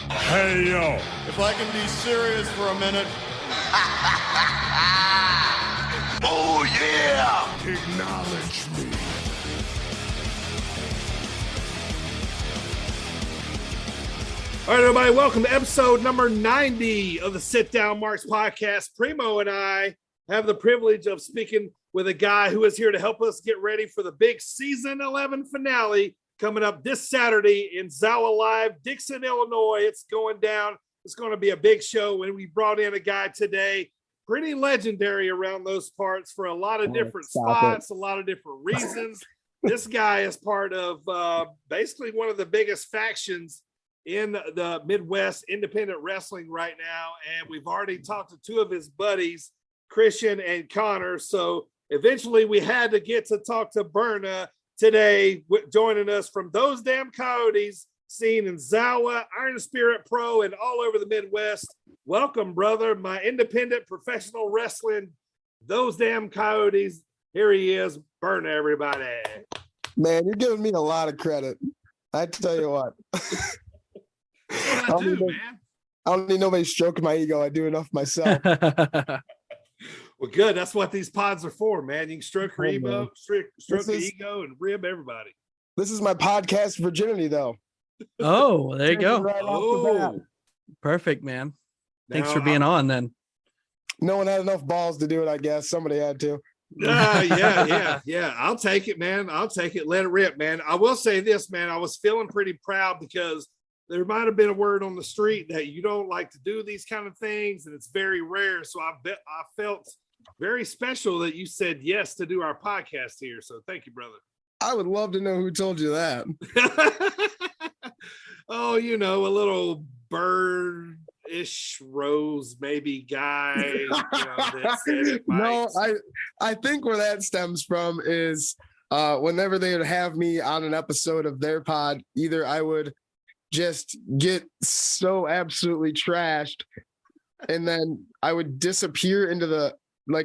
Hey, yo. If I can be serious for a minute. Oh, yeah. Acknowledge me. All right, everybody, welcome to episode number 90 of the Sit Down Marks podcast. Primo and I have the privilege of speaking with a guy who is here to help us get ready for the big season 11 finale coming up this Saturday in Zawa Live, Dixon, Illinois. It's going down. It's going to be a big show. And we brought in a guy today, pretty legendary around those parts for a lot of different spots, a lot of different reasons. This guy is part of basically one of the biggest factions in the Midwest independent wrestling right now. And we've already talked to two of his buddies, Christian and Connor. So eventually we had to get to talk to Berna today, joining us from Those Damn Coyotes, seen in Zawa, Iron Spirit Pro, and all over the Midwest. Welcome, brother, my independent professional wrestling, Those Damn Coyotes. Here he is, Berna, everybody. Man, you're giving me a lot of credit. I tell you what. I don't need nobody stroking my ego. I do enough myself. Well, good. That's what these pods are for, man. You can stroke your ego, stroke the ego, and rib everybody. This is my podcast virginity, though. Oh, there you go. Right Perfect, man. Thanks for being on then. No one had enough balls to do it, I guess. Somebody had to. Yeah. I'll take it, man. I'll take it. Let it rip, man. I will say this, man. I was feeling pretty proud because there might have been a word on the street that you don't like to do these kind of things, and it's very rare. So I felt very special that you said yes to do our podcast here. So thank you, brother. I would love to know who told you that. Oh, you know, a little bird-ish rose maybe guy. You know, that said it No, I think where that stems from is whenever they would have me on an episode of their pod, either I would just get so absolutely trashed, and then I would disappear into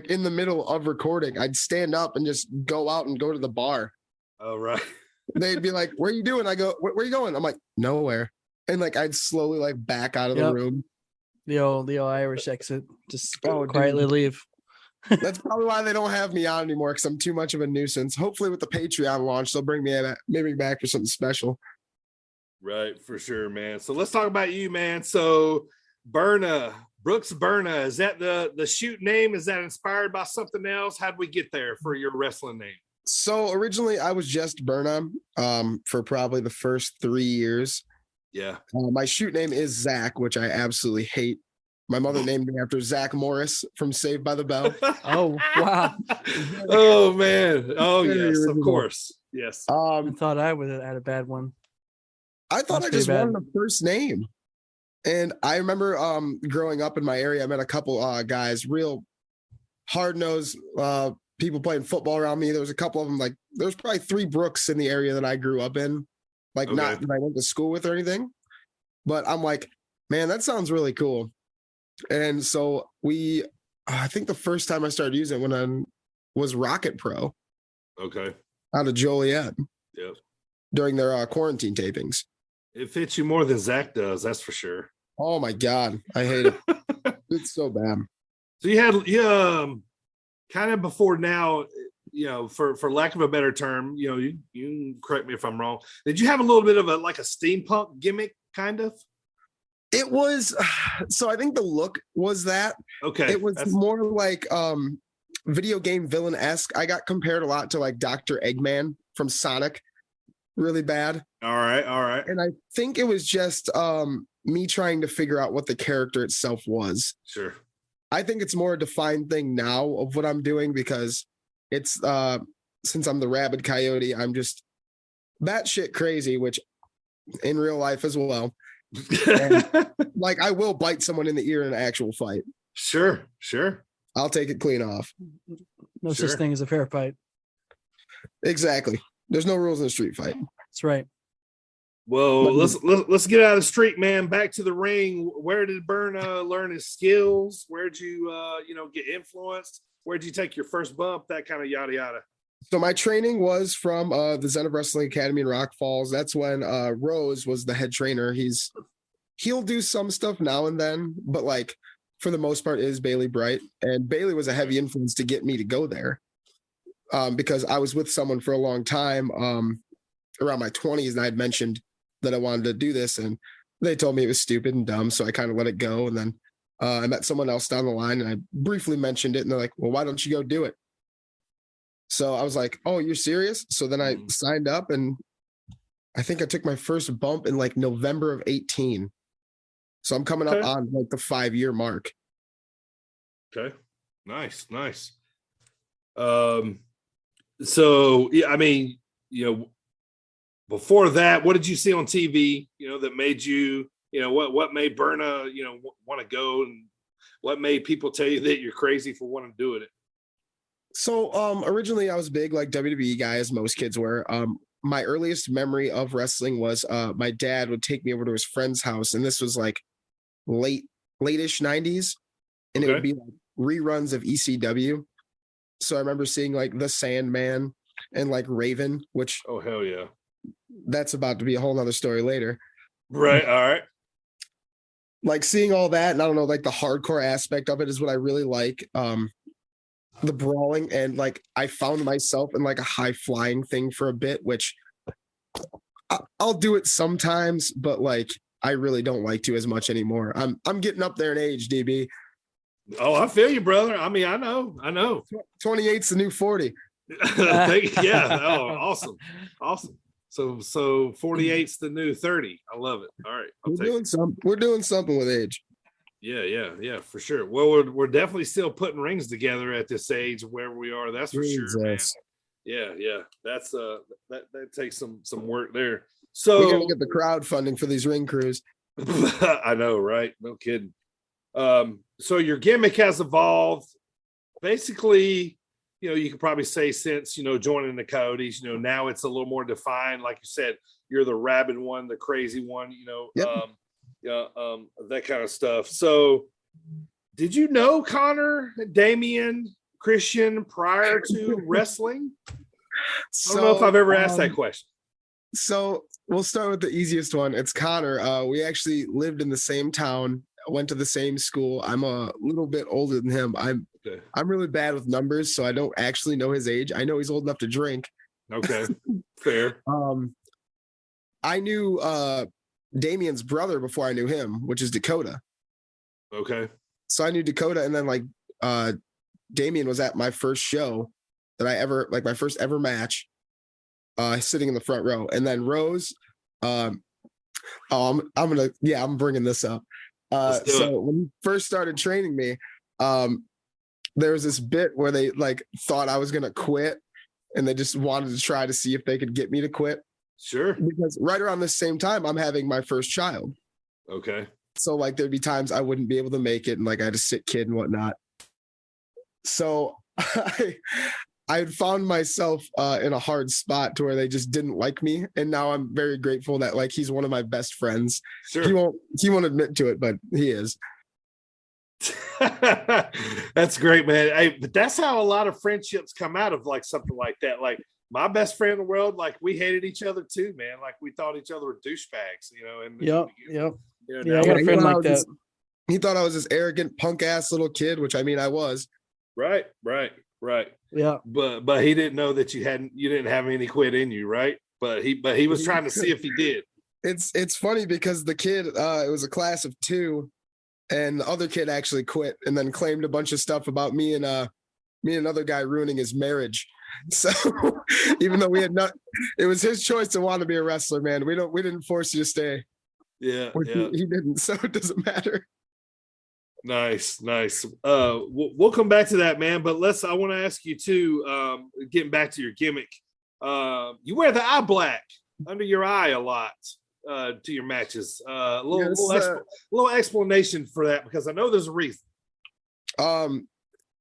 in the middle of recording. I'd stand up and just go out and go to the bar. Oh, right. They'd be like, "Where are you doing?" I go, "Where are you going?" I'm like, "Nowhere." And I'd slowly back out of the room. The old Irish exit. Just quietly leave. That's probably why they don't have me on anymore, because I'm too much of a nuisance. Hopefully with the Patreon launch, they'll bring me maybe back for something special. Right, for sure, man. So let's talk about you, man. So Berna, Brooks Berna, is that the shoot name? Is that inspired by something else? How'd we get there for your wrestling name? So originally I was just Berna for probably the first 3 years. Yeah. My shoot name is Zach, which I absolutely hate. My mother named me after Zach Morris from Saved by the Bell. Oh, wow. Oh, man. Oh, yes, of course. Yes. I thought I would have had a bad one. I thought I just wanted a first name. And I remember growing up in my area, I met a couple guys, real hard-nosed people playing football around me. There was a couple of them, there was probably 3 Brooks in the area that I grew up in. Not that I went to school with or anything. But I'm like, man, that sounds really cool. And so I think the first time I started using it was Rocket Pro. Okay. Out of Joliet. Yep. During their quarantine tapings. It fits you more than Zach does, that's for sure. Oh my God, I hate it. It's so bad. So you had kind of before now, for lack of a better term, you can correct me if I'm wrong. Did you have a little bit of a steampunk gimmick, kind of? It was. So I think the look was that. Okay. It was more like video game villain-esque. I got compared a lot to Dr. Eggman from Sonic. Really bad. All right. And I think it was just me trying to figure out what the character itself was. Sure. I think it's more a defined thing now of what I'm doing, because it's since I'm the rabid coyote, I'm just batshit crazy, which in real life as well. And, I will bite someone in the ear in an actual fight. Sure. I'll take it clean off. No such thing as a fair fight. Exactly. There's no rules in a street fight. That's right. Well, let's get out of the street, man. Back to the ring. Where did Berna learn his skills? Where'd you, get influenced? Where'd you take your first bump? That kind of yada yada. So my training was from the Zen of Wrestling Academy in Rock Falls. That's when Rose was the head trainer. He's he'll do some stuff now and then, but like for the most part, it is Bailey Bright. And Bailey was a heavy influence to get me to go there, because I was with someone for a long time, around my 20s, and I had mentioned that I wanted to do this, and they told me it was stupid and dumb, so I kind of let it go. And then I met someone else down the line, and I briefly mentioned it, and they're like, well, why don't you go do it? So I was like, oh, you're serious? So then I signed up, and I think I took my first bump in like November of 18. So I'm coming up on like the 5-year mark. Okay. Nice. So, yeah, I mean, before that, what did you see on TV, that made you, what made Berna, want to go, and what made people tell you that you're crazy for wanting to do it? So originally I was big like WWE guy, as most kids were. My earliest memory of wrestling was my dad would take me over to his friend's house, and this was like late-ish 90s, and it would be like reruns of ECW. So I remember seeing like the Sandman and like Raven, which oh hell yeah, that's about to be a whole nother story later. Right. All right. Like seeing all that, and I don't know, like the hardcore aspect of it is what I really like. The brawling, and like I found myself in like a high flying thing for a bit, which I'll do it sometimes, but like I really don't like to as much anymore. I'm getting up there in age, DB. Oh, I feel you, brother. I mean, I know. 28's the new 40. Yeah. Oh, awesome. So 48's the new 30. I love it. All right. We're doing something with age. Yeah, for sure. Well, we're definitely still putting rings together at this age where we are. That's for sure, man. Yeah. That's that takes some work there. So we gotta get the crowdfunding for these ring crews. I know, right? No kidding. So your gimmick has evolved. Basically, you could probably say since joining the Coyotes, now it's a little more defined. Like you said, you're the rabid one, the crazy one. Yep. That kind of stuff. So did you know Connor, Damian, Christian prior to wrestling? I don't know if I've ever asked that question. So we'll start with the easiest one. It's Connor. We actually lived in the same town, went to the same school. I'm a little bit older than him. I'm really bad with numbers, so I don't actually know his age. I know he's old enough to drink. Okay. Fair. I knew Damian's brother before I knew him, which is Dakota. Okay. So I knew Dakota, and then like Damian was at my first show that I ever, like my first ever match, sitting in the front row. And then Rose, I'm bringing this up. So when he first started training me, there was this bit where they like thought I was gonna quit, and they just wanted to try to see if they could get me to quit. Sure. Because right around the same time, I'm having my first child. Okay. So like there'd be times I wouldn't be able to make it, and like I had a sick kid and whatnot. So I had found myself in a hard spot to where they just didn't like me, and now I'm very grateful that like he's one of my best friends. Sure. He won't admit to it, but he is. That's great, man. But that's how a lot of friendships come out of like something like that. Like my best friend in the world, like we hated each other too, man. Like we thought each other were douchebags, And Yep. Yeah, I got a friend like that. He thought I was this arrogant punk ass little kid, which I mean I was. Right. Yeah. But he didn't know that you didn't have any quit in you, right? But he was trying to see if he did. It's funny because the kid, it was a class of 2, and the other kid actually quit and then claimed a bunch of stuff about me and another guy ruining his marriage. So even though it was his choice to want to be a wrestler, man. We didn't force you to stay. Yeah. He didn't, so it doesn't matter. Nice. We'll come back to that, man. But I want to ask you too, getting back to your gimmick. You wear the eye black under your eye a lot to your matches. A little explanation for that, because I know there's a reason.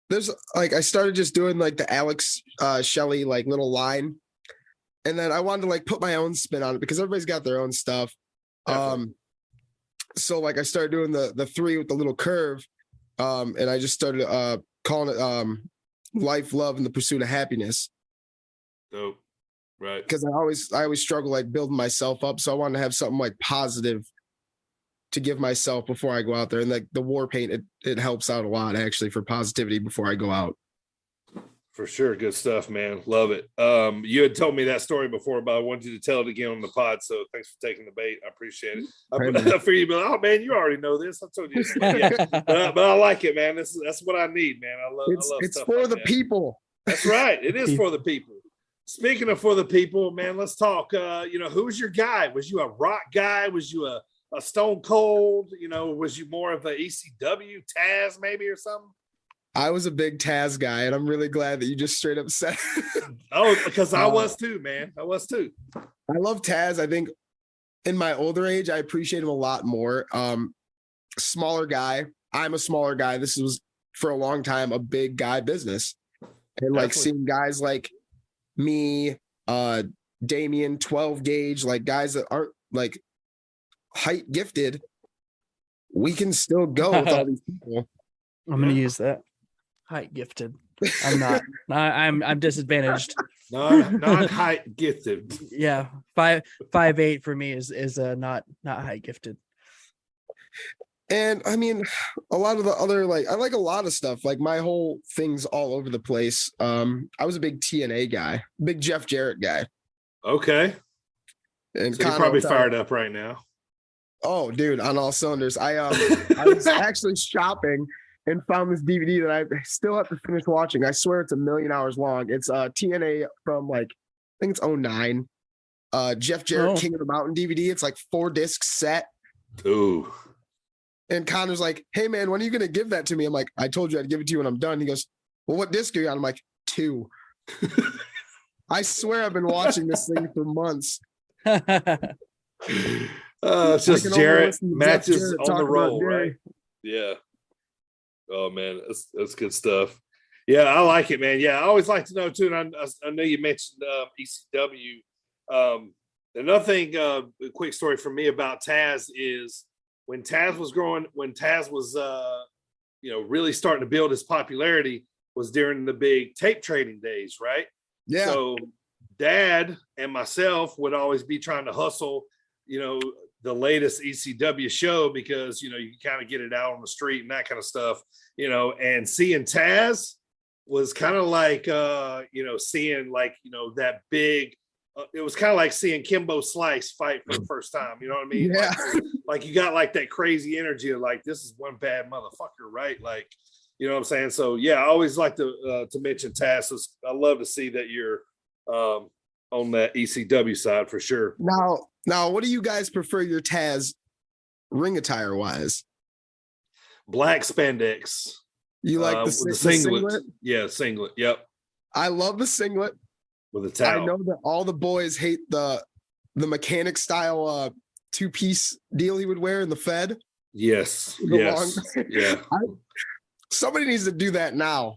There's like I started just doing like the Alex Shelley like little line, and then I wanted to like put my own spin on it because everybody's got their own stuff. So like I started doing the 3 with the little curve, and I just started calling it life, love, and the pursuit of happiness. Dope. Right. Because I always struggle like building myself up, so I wanted to have something like positive to give myself before I go out there. And like the war paint, it helps out a lot actually for positivity before I go out. For sure. Good stuff, man. Love it. You had told me that story before, but I wanted you to tell it again on the pod. So thanks for taking the bait. I appreciate it. I figure you'd be like, oh man, you already know this. I told you this. Yeah. but I like it, man. That's what I need, man. I love it's stuff for like the that. people. That's right. It is for the people. Speaking of for the people, man, let's talk. Who's your guy? Was you a rock guy? Was you a Stone Cold? Was you more of a ECW, Taz maybe or something? I was a big Taz guy, and I'm really glad that you just straight up said. Oh, because I was too, man. I was too. I love Taz. I think in my older age, I appreciate him a lot more. Smaller guy. I'm a smaller guy. This was for a long time a big guy business, and like seeing guys like me, Damien, 12 gauge, like guys that aren't like height gifted, we can still go with all these people. I'm gonna use that. Height gifted. I'm not. I'm disadvantaged. Not height gifted. Yeah, 5'8" for me is not height gifted. And I mean, a lot of the other, like, I like a lot of stuff. Like my whole thing's all over the place. I was a big TNA guy, big Jeff Jarrett guy. Okay. And so you're probably fired up right now. Oh, dude, on all cylinders. I was actually shopping and found this DVD that I still have to finish watching. I swear it's 1,000,000 hours long. It's TNA from like, I think it's 2009. Jeff Jarrett, King of the Mountain DVD. It's like 4-disc set. Ooh. And Connor's like, hey man, when are you going to give that to me? I'm like, I told you I'd give it to you when I'm done. He goes, well, what disc are you on? I'm like, 2. I swear I've been watching this thing for months. It's just Jarrett matches on the roll, right? Yeah. Oh man, that's good stuff. Yeah, I like it, man. Yeah, I always like to know too. And I know you mentioned ECW. Another thing, a quick story from me about Taz is when Taz was really starting to build his popularity was during the big tape trading days, right? Yeah. So Dad and myself would always be trying to hustle, the latest ECW show because, you can kind of get it out on the street and that kind of stuff, and seeing Taz was kind of like, seeing like, that big, it was kind of like seeing Kimbo Slice fight for the first time. You know what I mean? Yeah. Like you got like that crazy energy of like, this is one bad motherfucker, right? Like, you know what I'm saying? So yeah, I always like to mention Taz. So I love to see that you're on that ECW side for sure. Now, what do you guys prefer your Taz ring attire wise? Black spandex. You like the singlet? Yeah, singlet. Yep. I love the singlet. With a towel. I know that all the boys hate the mechanic style 2-piece deal he would wear in the Fed. Yes. Yes. Yeah. Somebody needs to do that now.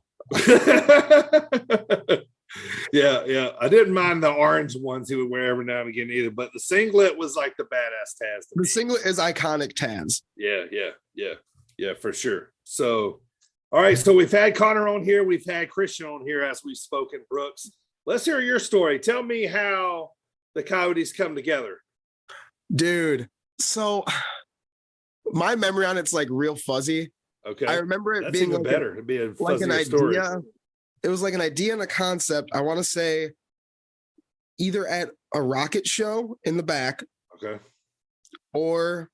Yeah. I didn't mind the orange ones he would wear every now and again either, but the singlet was like the badass Taz. The singlet is iconic Taz. Yeah, for sure. So, all right. So we've had Connor on here. We've had Christian on here as we've spoken. Brooks, let's hear your story. Tell me how the Coyotes come together. Dude, so my memory on it's like real fuzzy. Okay. I remember it That's being even like better. It'd be a like an story. idea. It was like an idea and a concept. I want to say either at a rocket show in the back. Okay. Or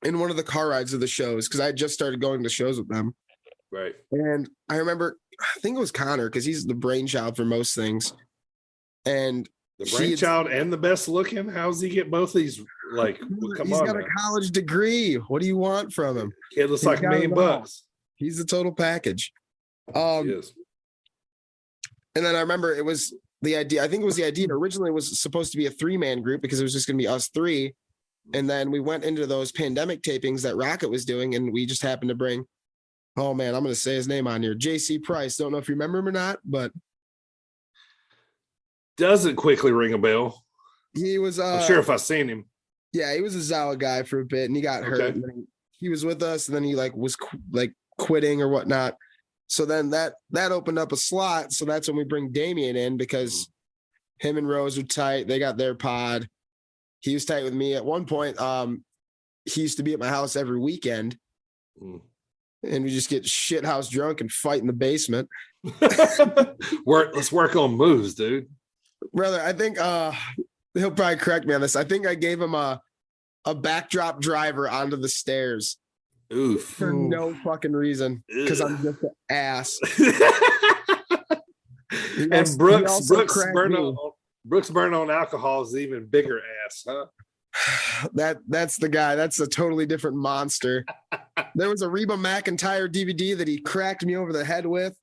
in one of the car rides of the shows, because I just started going to shows with them. Right. And I remember, I think it was Connor, because he's the brainchild for most things. And the brainchild and the best looking. How's he get both these? Like, come he's on, got man. a college degree. What do you want from him? Kid looks like $1 million. He's the total package. He is. And then I remember it was the idea. I think it was the idea originally was supposed to be a 3-man group because it was just going to be us 3. And then we went into those pandemic tapings that Rocket was doing, and we just happened to bring, oh man, I'm going to say his name on here, JC Price. Don't know if you remember him or not, but doesn't quickly ring a bell. He was. I'm sure if I've seen him. Yeah, he was a Zawa guy for a bit, and he got hurt. And then he was with us, and then he was quitting or whatnot. So then that opened up a slot. So that's when we bring Damien in because him and Rose are tight. They got their pod. He was tight with me at one point. he used to be at my house every weekend. And we just get shit house drunk and fight in the basement. Let's work on moves, dude. Brother, I think he'll probably correct me on this. I think I gave him a backdrop driver onto the stairs. Oof. For no fucking reason. Because I'm just an ass. And Brooks burn on alcohol is even bigger ass, huh? That's the guy. That's a totally different monster. There was a Reba McEntire DVD that he cracked me over the head with.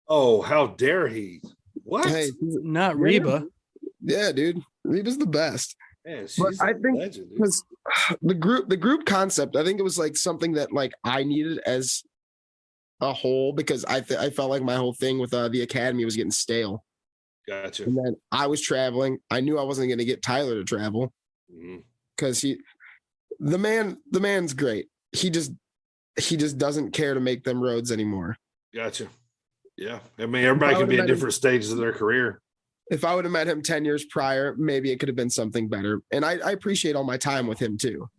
Oh, how dare he? What? Hey, not Reba. Yeah, dude. Reba's the best. Man, but I think because the group concept, I think it was like something that like I needed as a whole, because I felt like my whole thing with the academy was getting stale. Gotcha. And then I was traveling. I knew I wasn't going to get Tyler to travel because the man's great. He just doesn't care to make them roads anymore. Gotcha. Yeah. I mean, everybody can be at different stages of their career. If I would have met him 10 years prior, maybe it could have been something better. And I appreciate all my time with him too.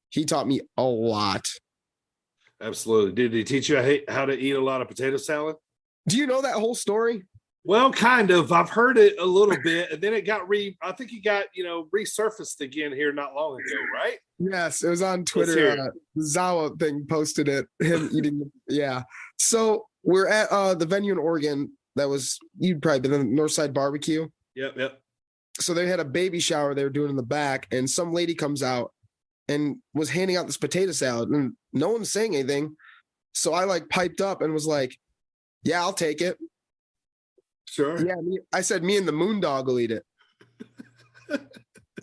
He taught me a lot. Absolutely. Did he teach you how to eat a lot of potato salad? Do you know that whole story? Well, kind of. I've heard it a little bit, and then it got I think it got, resurfaced again here not long ago, right? Yes, it was on Twitter. Zawa thing posted it, him eating. Yeah. So we're at the venue in Oregon. You'd probably been in the Northside Barbecue. Yep. So they had a baby shower they were doing in the back, and some lady comes out and was handing out this potato salad, and no one's saying anything. So I like piped up and was like, "Yeah, I'll take it." Sure. Yeah, I said, "Me and the Moondog will eat it."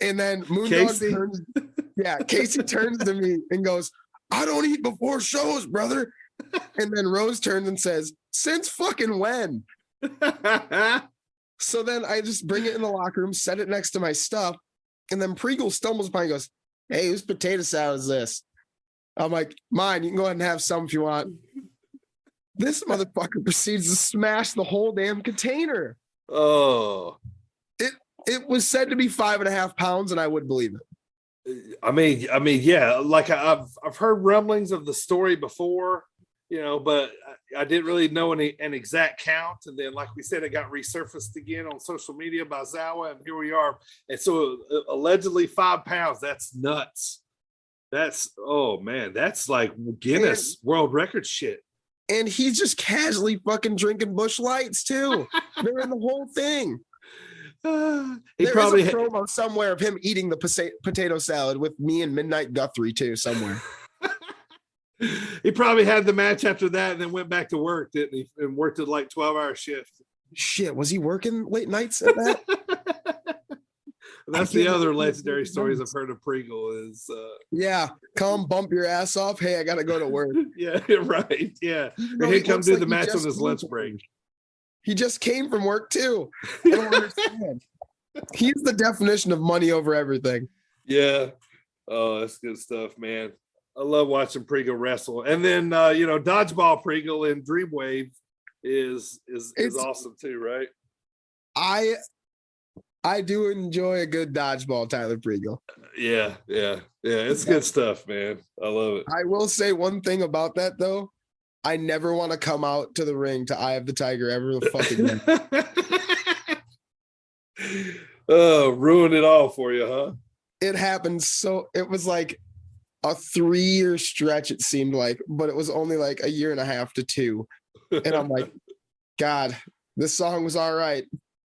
And then Moondog Casey turns to me and goes, "I don't eat before shows, brother." And then Rose turns and says, "Since fucking when?" So then I just bring it in the locker room, set it next to my stuff, and then Pregle stumbles by and goes, "Hey, whose potato salad is this?" I'm like, "Mine. You can go ahead and have some if you want." This motherfucker proceeds to smash the whole damn container. Oh. It was said to be 5.5 pounds, and I would believe it. I mean, yeah. Like I've heard rumblings of the story before, but I didn't really know an exact count. And then, like we said, it got resurfaced again on social media by Zawa, and here we are. And so, allegedly 5 pounds. That's nuts. That's that's like Guinness World Record shit. And he's just casually fucking drinking Busch Lights too. They're in the whole thing. There probably is a promo somewhere of him eating the potato salad with me and Midnight Guthrie too somewhere. He probably had the match after that and then went back to work, didn't he? And worked at like 12-hour shift. Shit, was he working late nights at that? That's the other legendary stories I've heard of Pregle is come bump your ass off. Hey, I gotta go to work. Yeah, right. Yeah. He come do the match on his lunch break. He just came from work too. I don't understand. He's the definition of money over everything. Yeah. Oh, that's good stuff, man. I love watching Pregle wrestle. And then Dodgeball Pregle in Dreamwave is awesome too, right? I do enjoy a good dodgeball, Tyler Pregle. Yeah. It's good stuff, man. I love it. I will say one thing about that though. I never want to come out to the ring to Eye of the Tiger ever the fucking again. Oh, ruined it all for you, huh? It happened. So it was like a 3-year stretch, it seemed like, but it was only like 1.5 years to 2. And I'm like, God, this song was all right.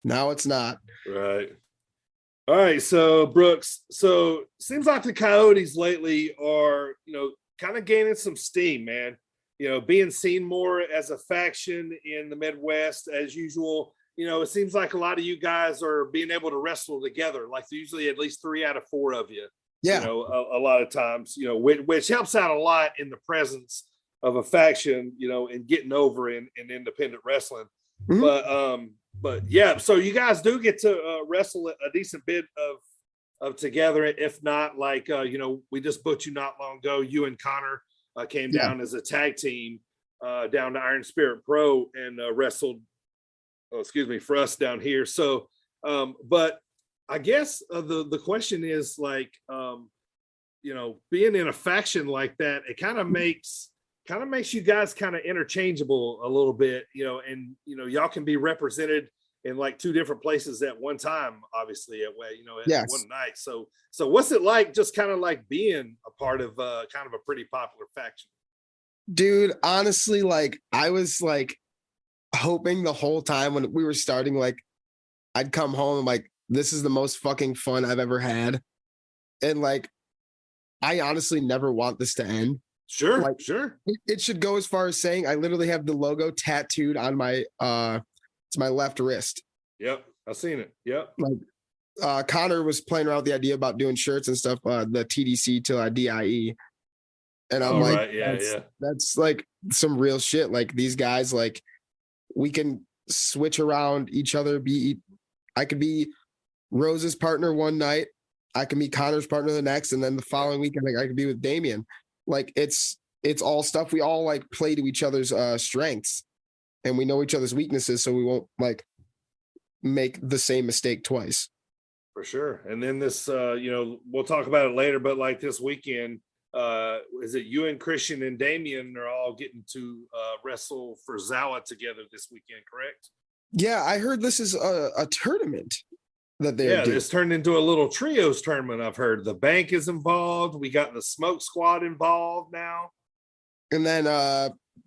Now it's not. Right. All right. So Brooks, seems like the Coyotes lately are, kind of gaining some steam, man. Being seen more as a faction in the Midwest as usual. It seems like a lot of you guys are being able to wrestle together. Like usually at least 3 out of 4 of you. Yeah. A lot of times, which helps out a lot in the presence of a faction, and getting over in independent wrestling. Mm-hmm. But yeah, so you guys do get to wrestle a decent bit of together. If not, like, we just booked you not long ago. You and Connor came down as a tag team down to Iron Spirit Pro and wrestled, for us down here. So, but I guess the question is like, being in a faction like that, it kind of makes you guys kind of interchangeable a little bit, and y'all can be represented in like two different places at one time, obviously at one night. So what's it like just kind of like being a part of kind of a pretty popular faction? Dude, honestly, like I was like hoping the whole time when we were starting, like I'd come home and like, this is the most fucking fun I've ever had. And like, I honestly never want this to end. Sure, like, sure. It should go as far as saying I literally have the logo tattooed on my it's my left wrist. Yep, I've seen it. Yep. Like Connor was playing around with the idea about doing shirts and stuff, the TDC to DIE. And I'm like, right. That's like some real shit. Like these guys, like we can switch around each other. I could be Rose's partner one night. I can be Connor's partner the next. And then the following weekend, like I could be with Damien. Like it's all stuff. We all like play to each other's strengths and we know each other's weaknesses. So we won't like make the same mistake twice. For sure. And then this, we'll talk about it later, but like this weekend, is it you and Christian and Damien are all getting to wrestle for Zawa together this weekend, correct? Yeah, I heard this is a tournament that they're doing. It's turned into a little trios tournament. I've heard the bank is involved. We got the smoke squad involved now. And then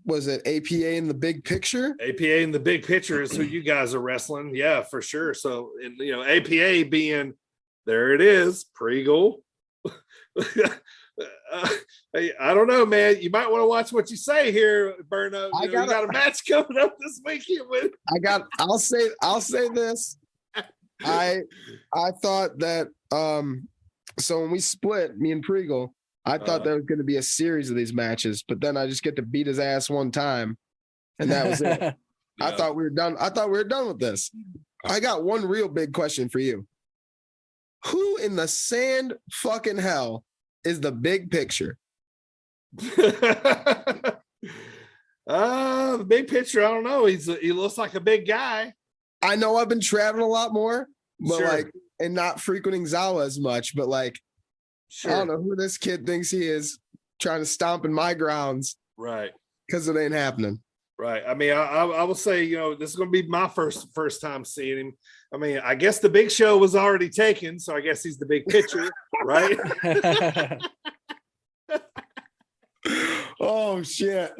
was it APA in the big picture? APA in the big picture is who you guys are wrestling. Yeah, for sure. So, APA being, there it is, Prelude. I don't know, man. You might want to watch what you say here, Berna. You got a match coming up this weekend with. I'll say this. I thought that so when we split, me and Prelude, I thought there was going to be a series of these matches, but then I just get to beat his ass one time, and that was it. I thought we were done. I thought we were done with this. I got one real big question for you. Who in the sand fucking hell is the big picture? The big picture, I don't know. He looks like a big guy. I know I've been traveling a lot more, but sure. And not frequenting Zawa as much, but sure. I don't know who this kid thinks he is trying to stomp in my grounds. Right. Because it ain't happening. Right. I mean, I will say, this is going to be my first time seeing him. I mean, I guess the big show was already taken, so I guess he's the big picture, right? Oh shit.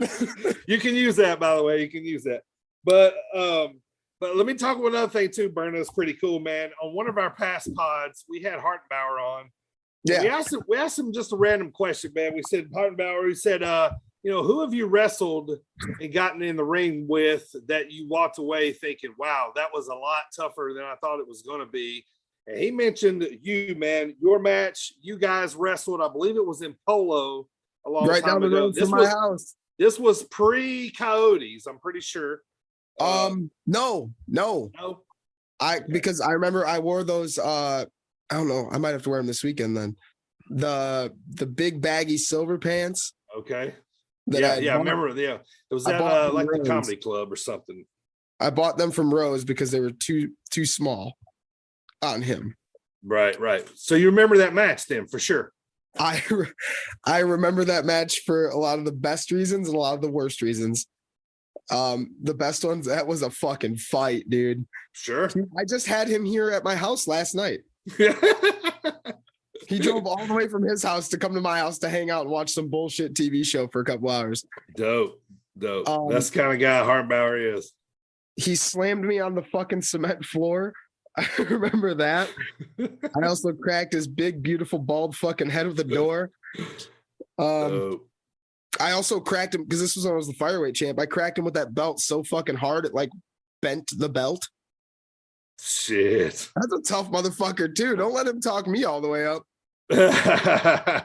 You can use that, by the way. You can use that. But let me talk about another thing too, Berna. It's pretty cool, man. On one of our past pods, we had Hartenbauer on. Yeah. We asked him just a random question, man. We said, Hartenbauer, we said, who have you wrestled and gotten in the ring with that you walked away thinking, wow, that was a lot tougher than I thought it was going to be? And he mentioned you, man, your match. You guys wrestled, I believe it was in Polo a long right time down the ago. road from my house. This was pre-Coyotes, I'm pretty sure. No. Because I remember I wore those. I don't know. I might have to wear them this weekend then. The big baggy silver pants. Okay. I remember. Yeah, it was at like the comedy club or something. I bought them from Rose because they were too small on him. Right. So you remember that match then for sure. I remember that match for a lot of the best reasons and a lot of the worst reasons. The best ones, that was a fucking fight, dude. Sure. I just had him here at my house last night. He drove all the way from his house to come to my house to hang out and watch some bullshit TV show for a couple hours. Dope. That's the kind of guy Hartenbauer is. He slammed me on the fucking cement floor. I remember that. I also cracked his big, beautiful, bald fucking head with the door. I also cracked him because this was when I was the fireweight champ. I cracked him with that belt so fucking hard it like bent the belt. Shit. That's a tough motherfucker too. Don't let him talk me all the way up. I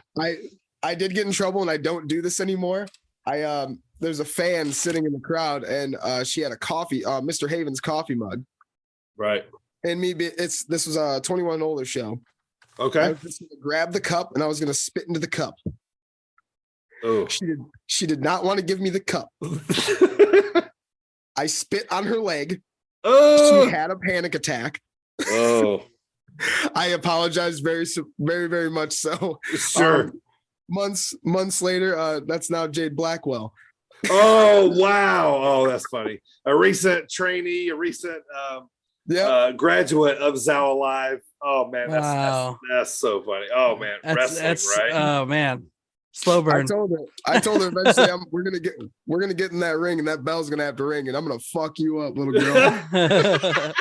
did get in trouble and I don't do this anymore. There's a fan sitting in the crowd and she had a coffee, Mr. Haven's coffee mug. Right. And this was a 21 and older show. Okay. I was just gonna grab the cup and I was gonna spit into the cup. Oh. She did not want to give me the cup. I spit on her leg. Oh. She had a panic attack. Oh. I apologize very, very, very much so. Sure. Months later, that's now Jade Blackwell. Oh, wow. Oh, that's funny. A recent trainee, a recent graduate of Zao Live. Oh, man. That's so funny. Oh, man. Wrestling, right? Oh, man. Slow burn. I told her eventually we're gonna get in that ring and that bell's gonna have to ring and I'm gonna fuck you up, little girl.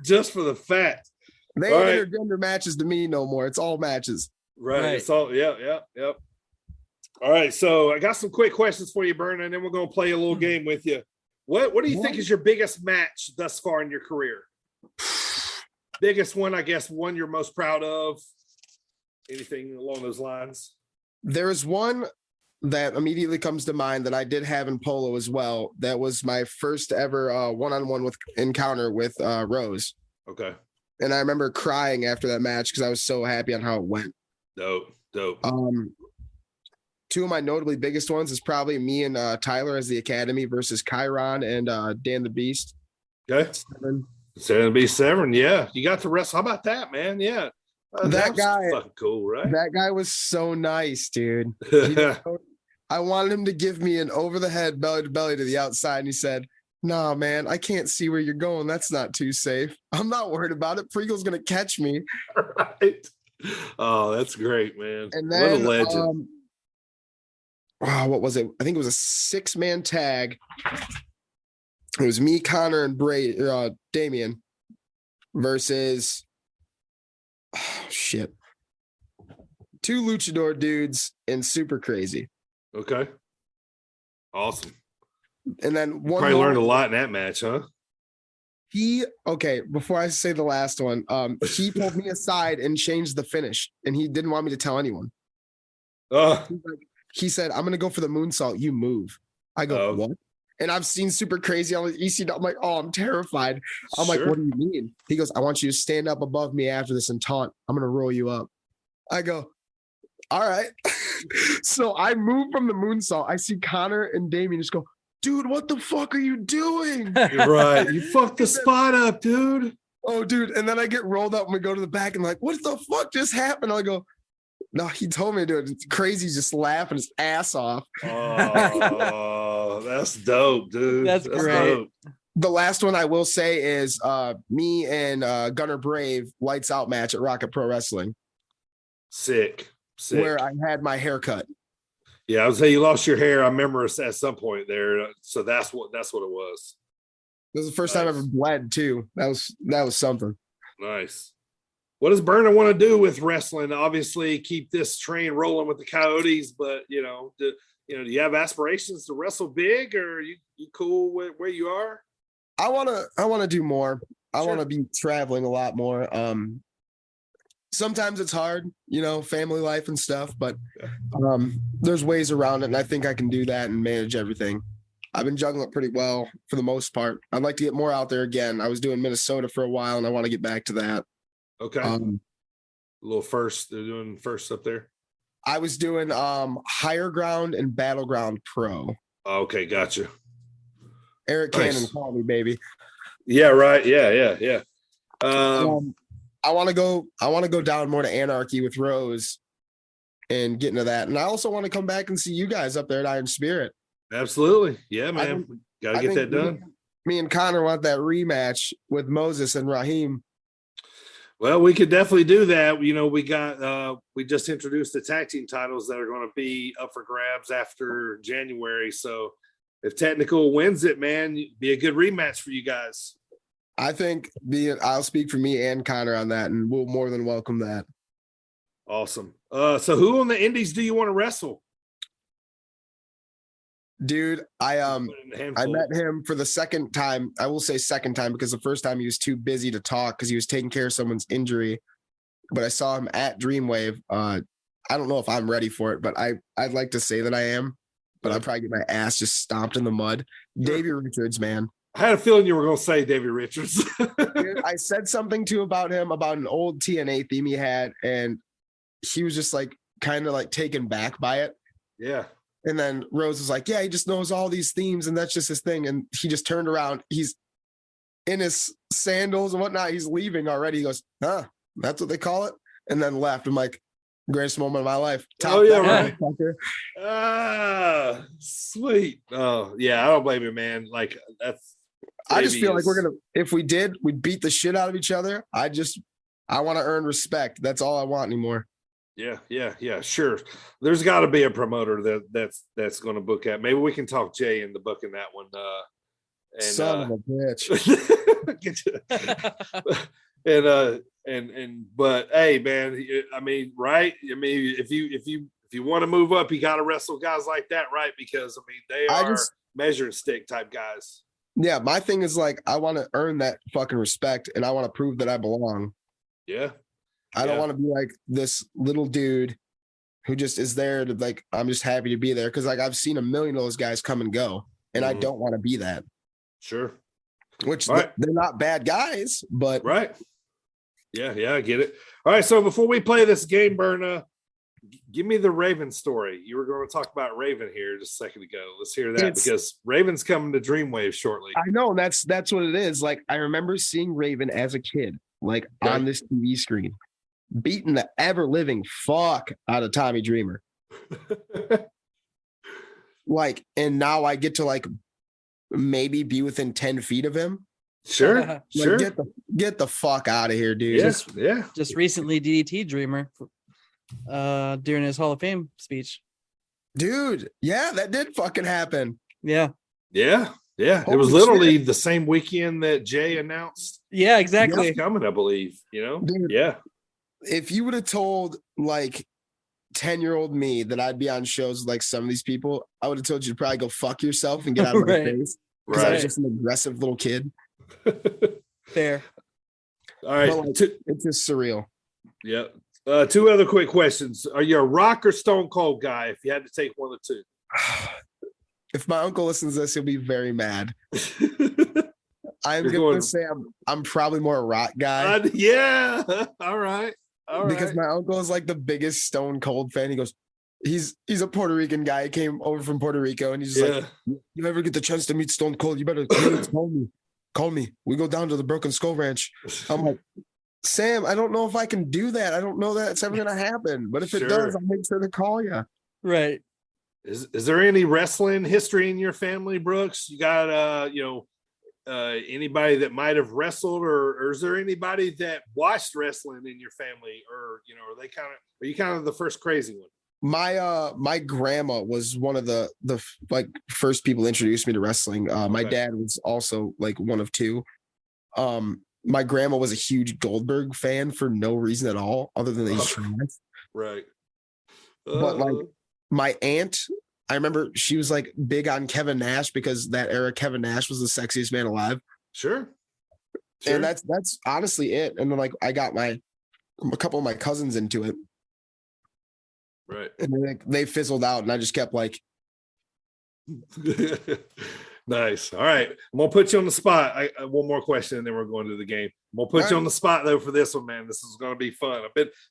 Just for the fact. They ain't intergender matches to me no more. It's all matches. Right. It's all yep. All right. So I got some quick questions for you, Berna, and then we're gonna play a little game with you. What do you think is your biggest match thus far in your career? Biggest one, I guess, one you're most proud of. Anything along those lines? There is one that immediately comes to mind that I did have in polo as well. That was my first ever one-on-one encounter with Rose. Okay. And I remember crying after that match because I was so happy on how it went. Dope. Two of my notably biggest ones is probably me and Tyler as the Academy versus Chiron and Dan the Beast. Okay. Seven Beast 7. Yeah. You got to wrestle. How about that, man? Yeah. That guy, fucking cool, right? That guy was so nice, dude. I wanted him to give me an over the head, belly to belly to the outside. And he said, "Nah, man, I can't see where you're going. That's not too safe. I'm not worried about it. Prego's going to catch me." Right. Oh, that's great, man. And then, what a legend. What was it? I think it was a 6-man tag. It was me, Connor, and Damien versus... Oh, shit. 2 luchador dudes and Super Crazy. Okay. Awesome. And then one probably learned a lot in that match, huh? Before I say the last one, he pulled me aside and changed the finish, and he didn't want me to tell anyone. He said, "I'm going to go for the moonsault. You move." I go, "What?" And I've seen Super Crazy on the ECW. I'm like, "Oh, I'm terrified." I'm like, "What do you mean?" He goes, "I want you to stand up above me after this and taunt. I'm going to roll you up." I go, "All right." So I move from the moonsault. I see Connor and Damien just go, "Dude, what the fuck are you doing?" You're right. You fucked the spot up, dude. Oh, dude. And then I get rolled up and we go to the back and like, "What the fuck just happened?" I go, "No, he told me to do it." It's crazy, just laughing his ass off. Oh, that's dope, dude. That's great. Dope. The last one I will say is me and Gunner Brave lights out match at Rocket Pro Wrestling. Sick. Where I had my hair cut. Yeah, I would say you lost your hair. I remember at some point there. So that's what it was. This is the first time I ever bled too. That was something. Nice. What does Berna want to do with wrestling? Obviously, keep this train rolling with the Coyotes, but do you have aspirations to wrestle big, or are you cool with where you are? I wanna do more. I want to be traveling a lot more. Sometimes it's hard, family life and stuff, but there's ways around it, and I think I can do that and manage everything. I've been juggling it pretty well for the most part. I'd like to get more out there again. I was doing Minnesota for a while, and I want to get back to that. Okay. A little first. They're doing first up there. I was doing Higher Ground and Battleground Pro. Okay, gotcha. Eric Cannon called me, baby. Yeah, right. Yeah. I want to go down more to Anarchy with Rose and get into that. And I also want to come back and see you guys up there at Iron Spirit. Absolutely. Yeah, man. Gotta get that done. Me and Connor want that rematch with Moses and Raheem. Well, we could definitely do that. We just introduced the tag team titles that are going to be up for grabs after January. So if Technical wins it, man, it'd be a good rematch for you guys. I think I'll speak for me and Connor on that, and we'll more than welcome that. Awesome. So who on the indies do you want to wrestle? Dude, I met him for the second time. I will say second time because the first time he was too busy to talk because he was taking care of someone's injury. But I saw him at Dreamwave. I don't know if I'm ready for it, but I'd like to say that I am. But I'd probably get my ass just stomped in the mud. Davey Richards, man. I had a feeling you were going to say Davey Richards. Dude, I said something about him about an old TNA theme he had, and he was just like kind of like taken back by it. Yeah. And then Rose was like, "Yeah, he just knows all these themes, and that's just his thing." And he just turned around. He's in his sandals and whatnot. He's leaving already. He goes, huh, that's what they call it? And then left. I'm like, greatest moment of my life. Oh, yeah, right. Sweet. Oh, yeah, I don't blame you, man. Like, that's... I just feel like if we did, we'd beat the shit out of each other. I want to earn respect. That's all I want anymore. Yeah, sure. There's got to be a promoter that's going to book that. Maybe we can talk Jay into booking that one. Son of a bitch. But hey, man, I mean, right? I mean, if you want to move up, you got to wrestle guys like that, right? Because I mean, they are measuring stick type guys. Yeah, my thing is like I want to earn that fucking respect, and I want to prove that I belong. Yeah. I don't want to be like this little dude who just is there to like, I'm just happy to be there. Cause like I've seen a million of those guys come and go, and I don't want to be that. Sure. Which they're not bad guys, but. Right. Yeah, I get it. All right. So before we play this game, Berna, give me the Raven story. You were going to talk about Raven here just a second ago. Let's hear that because Raven's coming to Dreamwave shortly. I know. That's what it is. Like I remember seeing Raven as a kid, like on this TV screen, beating the ever living fuck out of Tommy Dreamer. Like, and now I get to like maybe be within 10 feet of him. Sure. Like, sure. Get the fuck out of here, dude. Just recently DDT Dreamer during his Hall of Fame speech. Dude, yeah, that did fucking happen. Yeah. It was Holy literally shit. the same weekend that Jay announced. Yeah, exactly. It's coming, I believe. You know? Dude, yeah. If you would have told like 10-year-old me that I'd be on shows with, like some of these people, I would have told you to probably go fuck yourself and get out of my face. Because I was just an aggressive little kid. Fair. All right. Like, it's just surreal. Yeah. Two other quick questions. Are you a Rock or Stone Cold guy if you had to take one of the two? If my uncle listens to this, he'll be very mad. I'm going to say I'm probably more a Rock guy. Yeah. All right. Because my uncle is like the biggest Stone Cold fan. He goes, he's a Puerto Rican guy. He came over from Puerto Rico, and he's just like, you ever get the chance to meet Stone Cold, you better call me. We go down to the Broken Skull Ranch. I'm like, Sam, I don't know if I can do that. I don't know that it's ever going to happen. But if it does, I'll make sure to call you. Right. Is there any wrestling history in your family, Brooks? You got, anybody that might have wrestled, or is there anybody that watched wrestling in your family, or, are you kind of the first crazy one? My grandma was one of the like first people introduced me to wrestling. My dad was also like one of two. My grandma was a huge Goldberg fan for no reason at all, other than he's trans. Right. But like my aunt, I remember she was like big on Kevin Nash because that era Kevin Nash was the sexiest man alive. Sure. And that's honestly it. And then like I got a couple of my cousins into it. Right. And then they fizzled out, and I just kept like. Nice. All right. I'm going to put you on the spot. One more question, and then we're going to the game. I'm going to put you on the spot, though, for this one, man. This is going to be fun.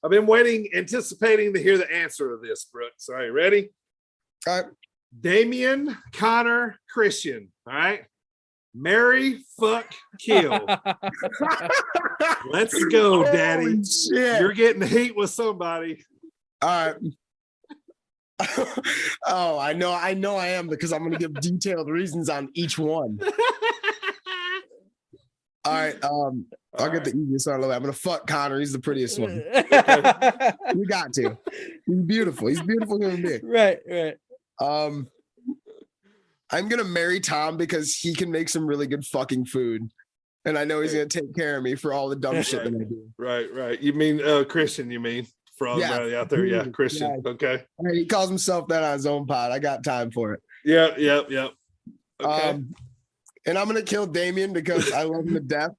I've been waiting, anticipating to hear the answer to this, Brooks. All right, ready? All right. Damien, Connor, Christian. All right. Marry, fuck, kill. Let's go, Daddy. You're getting heat with somebody. All right. Oh, I know I am, because I'm going to give detailed reasons on each one. All right. I'll get the easiest one out of the way. I'm going to fuck Connor. He's the prettiest one. You got to. He's beautiful. He's a beautiful human being. Right. I'm going to marry Tom because he can make some really good fucking food. And I know he's going to take care of me for all the dumb shit that I do. Right. You mean Christian, you mean? For all everybody out there. Yeah, Christian. Yeah. Okay. He calls himself that on his own pod. I got time for it. Yeah. Okay. And I'm going to kill Damien because I love him to death.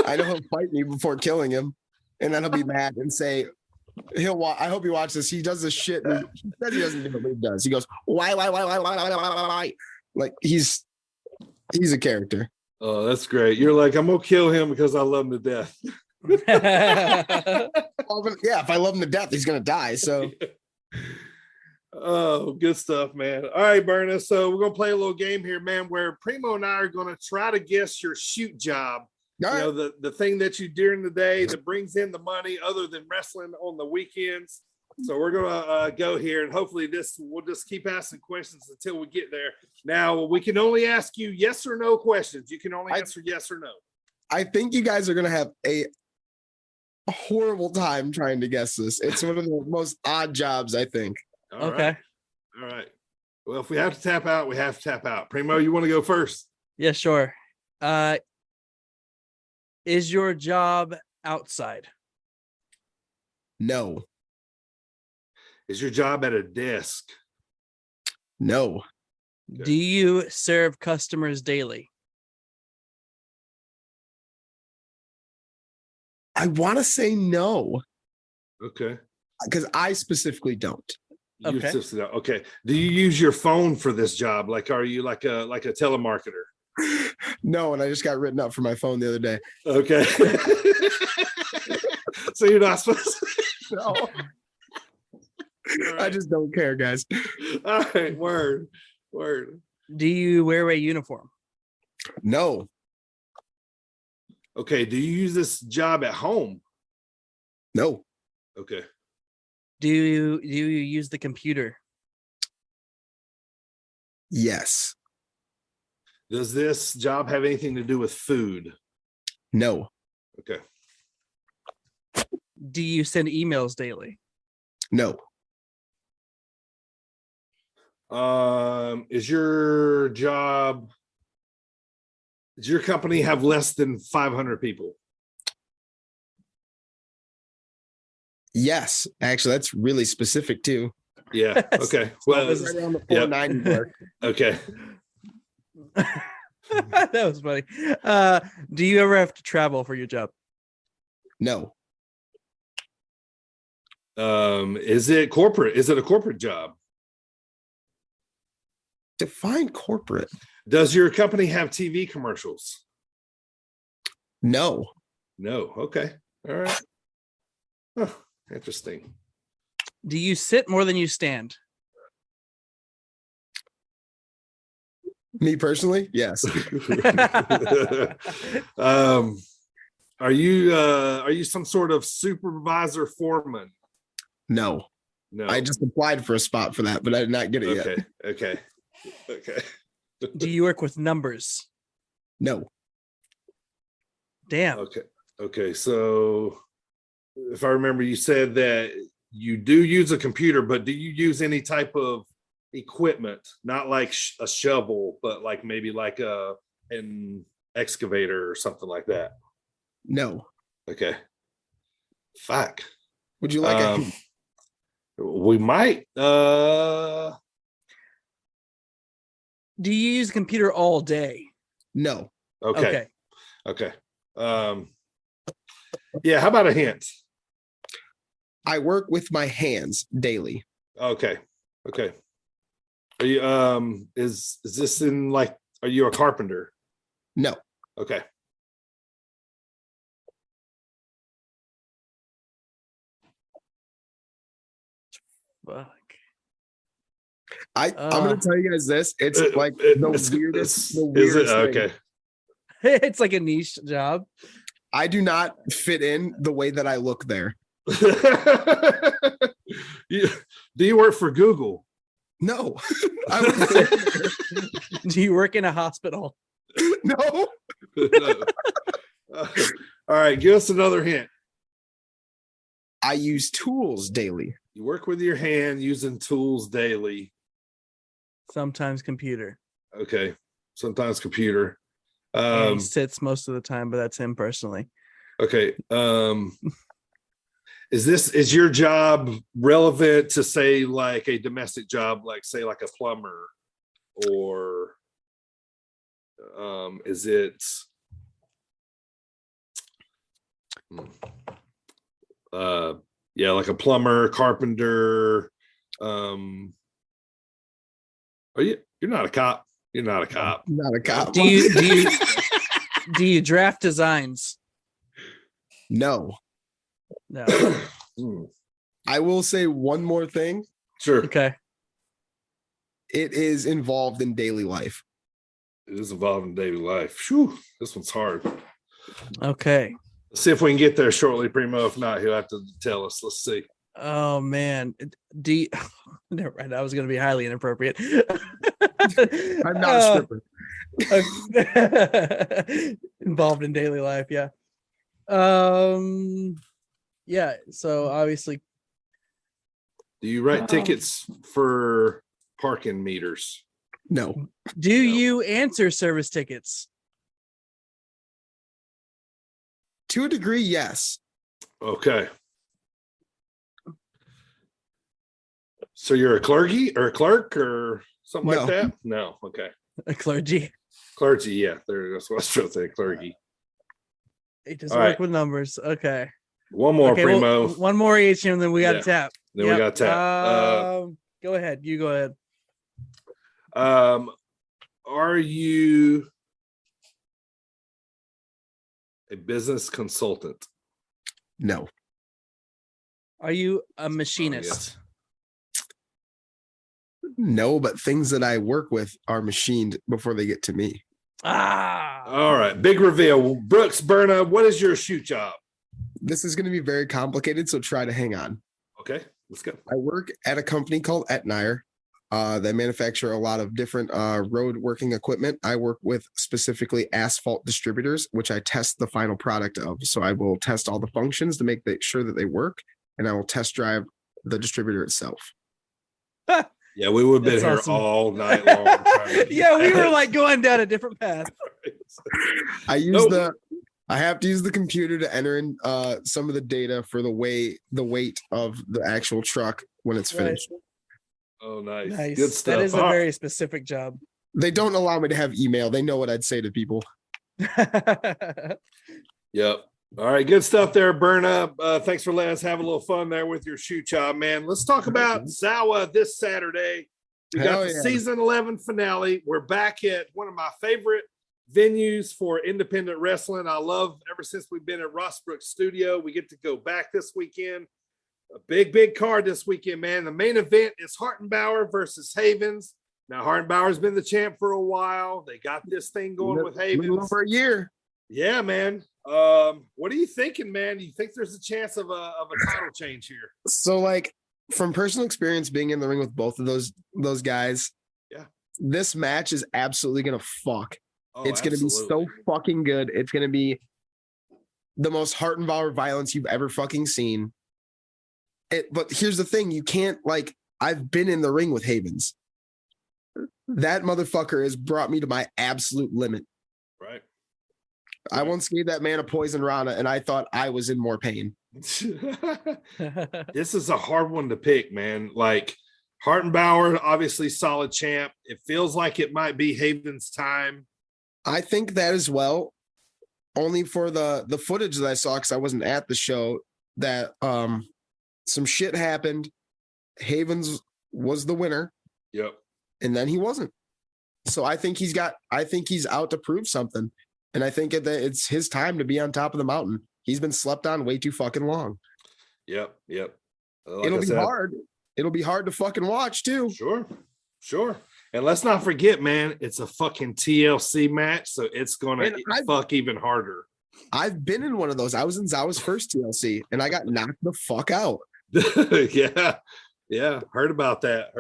I know he'll fight me before killing him. And then he'll be mad and say, I hope you watch this. He does this shit. And he says he doesn't do it, but he does. He goes, why? Like he's a character. Oh, that's great. You're like, I'm going to kill him because I love him to death. Yeah, if I love him to death, he's going to die. So Oh, good stuff, man. All right, Berna. So we're gonna play a little game here, man, where Primo and I are gonna try to guess your shoot job. All right. You know, the thing that you do during the day that brings in the money other than wrestling on the weekends. So we're gonna go here, and hopefully we'll just keep asking questions until we get there. Now we can only ask you yes or no questions. You can only answer yes or no. I think you guys are gonna have a horrible time trying to guess this. It's one of the most odd jobs, I think. All right. Well, if we have to tap out, we have to tap out. Primo, you want to go first? Yeah, sure. Is your job outside? No. Is your job at a desk? No. Okay. Do you serve customers daily? I want to say no. Okay. Because I specifically don't. Okay. Do you use your phone for this job? Like, are you like a telemarketer? No, and I just got written up for my phone the other day. Okay. So you're not supposed to. No. Right. I just don't care, guys. All right. Word. Do you wear a uniform? No. Okay. Do you use this job at home? No. Okay. Do you use the computer? Yes. Does this job have anything to do with food? No. Okay. Do you send emails daily? No. Does your company have less than 500 people? Yes. Actually, that's really specific too. Yeah. Okay. Well, It's right around the 490 mark. okay. That was funny. Do you ever have to travel for your job? No. Is it corporate? Is it a corporate job? Define corporate. Does your company have TV commercials? No. No. Okay. All right. Huh. Interesting. Do you sit more than you stand? Me personally? Yes. Are you some sort of supervisor foreman? No. No. I just applied for a spot for that, but I did not get it yet. Okay. Do you work with numbers? No. Damn. Okay. So if I remember, you said that you do use a computer, but do you use any type of equipment? Not like a shovel, but like maybe like an excavator or something like that? No. Okay. Fuck. Would you like a we might. Do you use a computer all day? No. Okay. Yeah, how about a hint? I work with my hands daily. Okay. Are you is this in like, are you a carpenter? No. Okay. Fuck. I'm gonna tell you guys this. It's like the weirdest. Is it? Thing. Okay. It's like a niche job. I do not fit in the way that I look there. Do you work for Google? No. Do you work in a hospital? No. All right, give us another hint. I use tools daily. You work with your hand using tools daily. Sometimes computer. Okay. Sometimes computer. And he sits most of the time, but that's him personally. Okay. Is your job relevant to say like a domestic job, like say like a plumber, or is it like a plumber, carpenter? You're not a cop. You're not a cop. Not a cop. Do you draft designs? No. No. I will say one more thing. Sure. Okay. it is involved in daily life. It is involved in daily life. Phew, this one's hard. Okay. Let's see if we can get there shortly, Primo. If not, he'll have to tell us. Let's see. Oh man. Never mind. That was going to be highly inappropriate. I'm not a stripper. Involved in daily life. Yeah. Yeah. So obviously. Do you write tickets for parking meters? No. Do you answer service tickets? To a degree, yes. Okay. So you're a clergy or a clerk or something like that? No. Okay. A clergy. Clergy, yeah. That's what I was trying to say. Clergy. It does work with numbers. Okay. One more, Primo. Well, one more each, and then we got to tap. Then we got to tap. Go ahead. You go ahead. Are you a business consultant? No. Are you a machinist? Yes. No, but things that I work with are machined before they get to me. All right. Big reveal. Brooks, Berna, what is your shoot job? This is going to be very complicated, so try to hang on. Okay, let's go. I work at a company called Etnire. They manufacture a lot of different road working equipment. I work with specifically asphalt distributors, which I test the final product of. So I will test all the functions to make sure that they work, and I will test drive the distributor itself. Yeah, we would have been here all night long. Yeah, we were like going down a different path. I have to use the computer to enter in some of the data for the weight of the actual truck when it's finished. Right. Oh, nice. Good stuff. That is a very specific job. They don't allow me to have email. They know what I'd say to people. Yep. All right, good stuff there, Berna. Thanks for letting us have a little fun there with your shoot job, man. Let's talk about Zawa this Saturday. We got the season 11 finale. We're back at one of my favorite venues for independent wrestling. I love ever since we've been at Rossbrook Studio. We get to go back this weekend. A big card this weekend, man. The main event is Hartenbauer versus Havens. Now, Hartenbauer's been the champ for a while. They got this thing going with Havens. A little over a year. Yeah, man. What are you thinking, man? Do you think there's a chance of a title change here? So, like, from personal experience being in the ring with both of those guys, this match is absolutely gonna fuck. It's gonna be so fucking good. It's gonna be the most Hartenbauer violence you've ever fucking seen. But here's the thing: you can't, like, I've been in the ring with Havens. That motherfucker has brought me to my absolute limit. Right. I once gave that man a poison rana, and I thought I was in more pain. This is a hard one to pick, man. Like, Hartenbauer, obviously solid champ. It feels like it might be Haven's time. I think that as well, only for the footage that I saw, because I wasn't at the show, that some shit happened. Havens was the winner. Yep. And then he wasn't. So I think he's out to prove something. And I think that it's his time to be on top of the mountain. He's been slept on way too fucking long. Yep. Like it'll be hard. It'll be hard to fucking watch too. Sure. And let's not forget, man, it's a fucking TLC match, so it's gonna fuck even harder. I've been in one of those. I was in Zawa's first TLC, and I got knocked the fuck out. Yeah. Heard about that.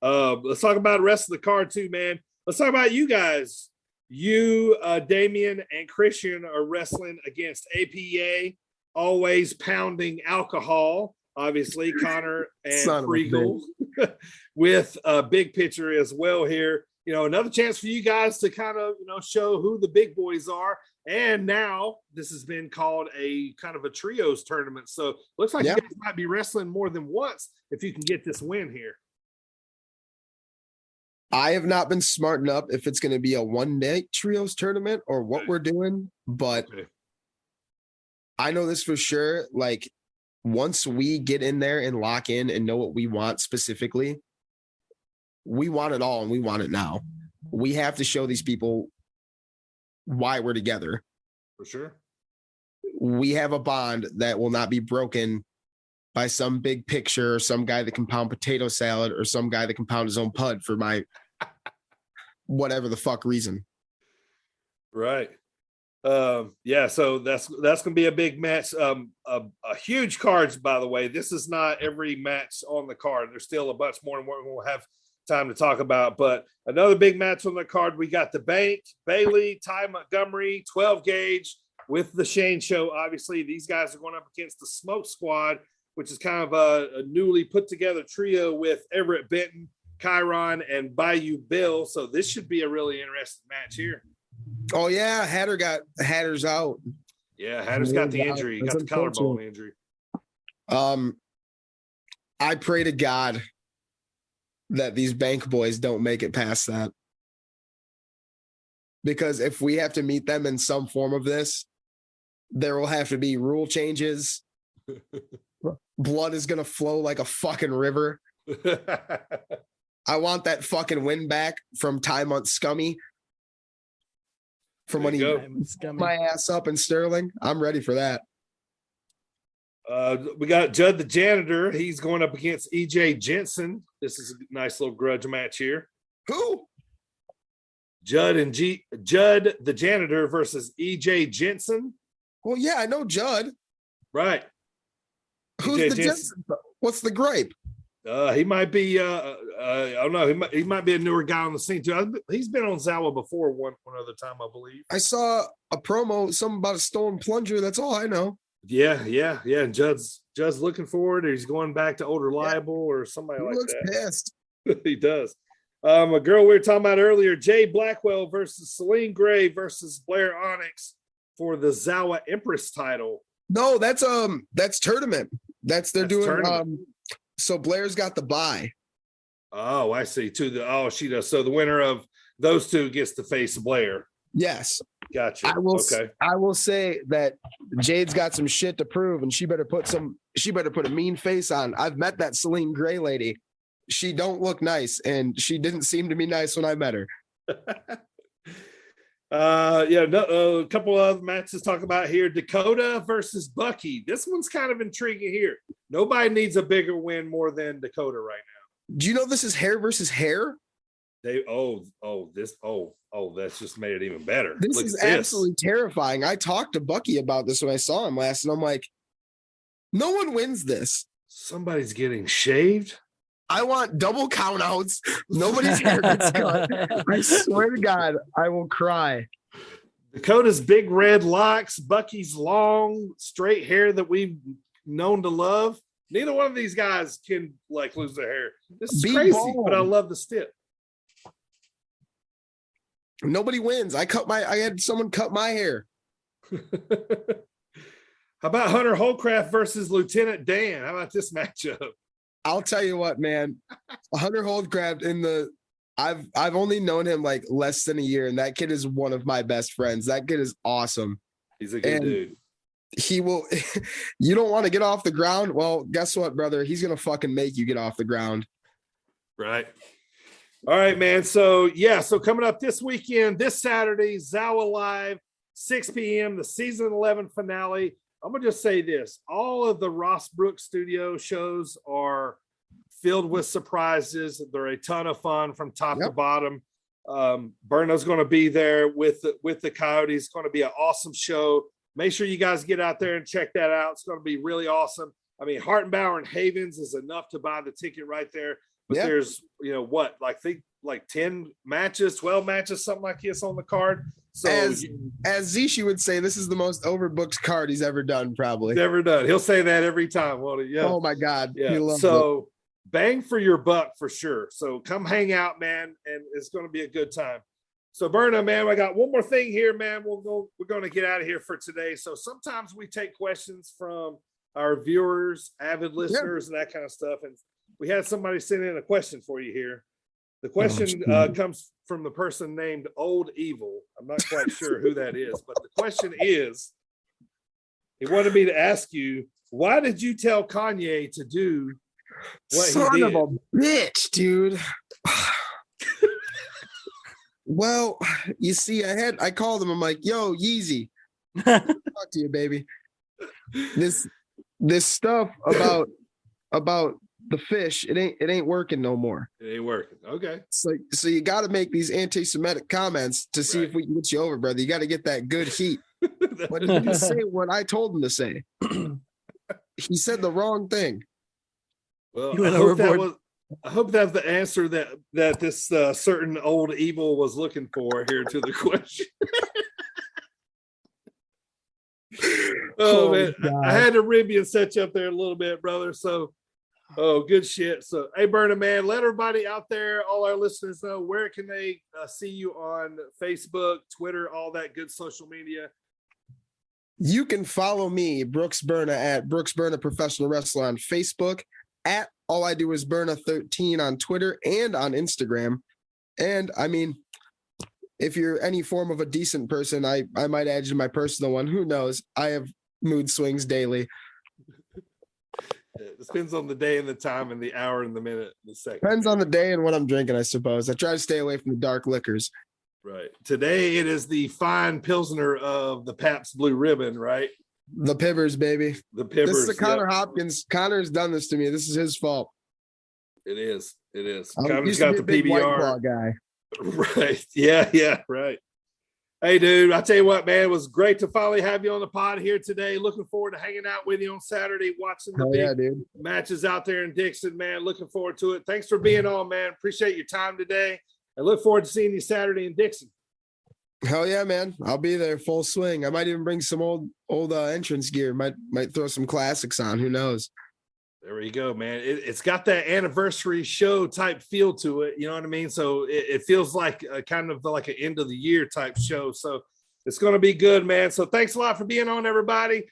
Let's talk about the rest of the card too, man. Let's talk about you guys. You, Damian, and Christian are wrestling against APA, always pounding alcohol. Obviously, Connor and Regal with a big picture as well here. You know, another chance for you guys to kind of, show who the big boys are. And now this has been called a kind of a trios tournament. So looks like you guys might be wrestling more than once if you can get this win here. I have not been smart enough if it's going to be a one-night trios tournament or what we're doing, but I know this for sure. Like, once we get in there and lock in and know what we want specifically, we want it all and we want it now. We have to show these people why we're together. For sure. We have a bond that will not be broken by some big picture or some guy that can pound potato salad or some guy that can pound his own pud for my whatever the fuck reason. Right. Yeah, so that's gonna be a big match. A huge cards, by the way. This is not every match on the card. There's still a bunch more and more we'll have time to talk about. But another big match on the card, we got the Bank, Bailey, Ty Montgomery, 12 gauge with the Shane Show. Obviously, these guys are going up against the Smoke Squad, which is kind of a newly put together trio with Everett Benton, Chiron, and Bayou Bill. So this should be a really interesting match here. Oh yeah, Hatter's out. Yeah, Hatter's got the injury. He got the collarbone injury. I pray to God that these Bank boys don't make it past that. Because if we have to meet them in some form of this, there will have to be rule changes. Blood is going to flow like a fucking river. I want that fucking win back from Ty Montgomery. From when he my ass up in Sterling. I'm ready for that. We got Judd the Janitor. He's going up against EJ Jensen. This is a nice little grudge match here. Who? Judd the Janitor versus EJ Jensen. Well, yeah, I know Judd. Right. Who's EJ the Jensen? What's the gripe? He might be. I don't know. He might be a newer guy on the scene too. He's been on Zawa before one other time, I believe. I saw a promo, something about a stolen plunger. That's all I know. Yeah. And Judd's looking forward. He's going back to Old Reliable or somebody like that. He looks pissed. He does. A girl we were talking about earlier, Jay Blackwell versus Celine Gray versus Blair Onyx for the Zawa Empress title. No, that's tournament. They're doing. Tournament. So Blair's got the bye. Oh, I see. She does. So the winner of those two gets to face Blair. Yes. Gotcha. I will say that Jade's got some shit to prove, and she better put a mean face on. I've met that Celine Gray lady. She don't look nice, and she didn't seem to be nice when I met her. A couple of matches to talk about here. Dakota versus Bucky. This one's kind of intriguing here. Nobody needs a bigger win more than Dakota right now. Do you know this is hair versus hair? That's just made it even better. This is absolutely terrifying. I talked to Bucky about this when I saw him last, and I'm like, no one wins this. Somebody's getting shaved. I want double count outs. Nobody's hair gets cut. I swear to God, I will cry. Dakota's big red locks, Bucky's long, straight hair that we've known to love. Neither one of these guys can lose their hair. This is crazy, but I love the stip. Nobody wins. I had someone cut my hair. How about Hunter Holcraft versus Lieutenant Dan? How about this matchup? I'll tell you what, man. Hunter Holdcraft I've only known him less than a year, and that kid is one of my best friends. That kid is awesome. He's a good dude. He will. You don't want to get off the ground? Well, guess what, brother? He's gonna fucking make you get off the ground. Right. All right, man. So coming up this weekend, this Saturday, Zawa Live, 6 p.m. the season 11 finale. I'm going to just say this. All of the Ross Brooks studio shows are filled with surprises. They're a ton of fun from top to bottom. Berna's going to be there with the Coyotes. It's going to be an awesome show. Make sure you guys get out there and check that out. It's going to be really awesome. I mean, Hartenbauer and Havens is enough to buy the ticket right there. But there's, 10 matches, 12 matches, something like this on the card. So as Zishi would say, this is the most overbooked card he's ever done, probably. Never done. He'll say that every time, won't he? Yeah. Oh my God. Yeah. So bang for your buck for sure. So come hang out, man, and it's going to be a good time. So Berna, man, I got one more thing here, man. We're going to get out of here for today. So sometimes we take questions from our viewers, avid listeners, and that kind of stuff. And we had somebody send in a question for you here. The question comes from the person named Old Evil. I'm not quite sure who that is, but the question is, he wanted me to ask you, why did you tell Kanye to do what he did? Son of a bitch, dude. Well, you see, I called him. I'm like, yo, Yeezy. Talk to you, baby. This stuff about about the fish, it ain't working no more. It ain't working. Okay. So you got to make these anti-Semitic comments to see if we can get you over, brother. You got to get that good heat. But he didn't say what I told him to say. He said the wrong thing. Well, I hope that's the answer that this certain old evil was looking for here to the question. Man, I had to rib you and set you up there a little bit, brother. So, good shit. So, hey, Berna, man, let everybody out there, all our listeners know, where can they see you on Facebook, Twitter, all that good social media? You can follow me, Brooks Berna, at Brooks Berna Professional Wrestler on Facebook, at All I Do Is Berna 13 on Twitter and on Instagram. And I mean, if you're any form of a decent person, I might add you to my personal one. Who knows? I have mood swings daily. It depends on the day and the time and the hour and the minute and the second. Depends on the day and what I'm drinking, I suppose. I try to stay away from the dark liquors. Right. Today it is the fine Pilsner of the Pabst Blue Ribbon, right? The Pibbers, baby. The Pibbers. This is Connor Hopkins. Connor's done this to me. This is his fault. It is. Connor's got the PBR. White Claw guy. Right. Yeah. Right. Hey, dude, I tell you what, man, it was great to finally have you on the pod here today. Looking forward to hanging out with you on Saturday, watching the big matches out there in Dixon, man. Looking forward to it. Thanks for being on, man. Appreciate your time today. I look forward to seeing you Saturday in Dixon. Hell yeah, man. I'll be there full swing. I might even bring some old entrance gear. Might throw some classics on. Who knows? There you go, man. It's got that anniversary show type feel to it. You know what I mean? So it feels like kind of like an end of the year type show. So it's going to be good, man. So thanks a lot for being on, everybody.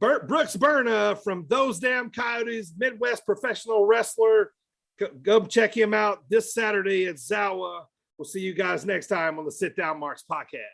Brooks Berna from Those Damn Coyotes, Midwest professional wrestler. Go check him out this Saturday at Zawa. We'll see you guys next time on the Sit Down Marks podcast.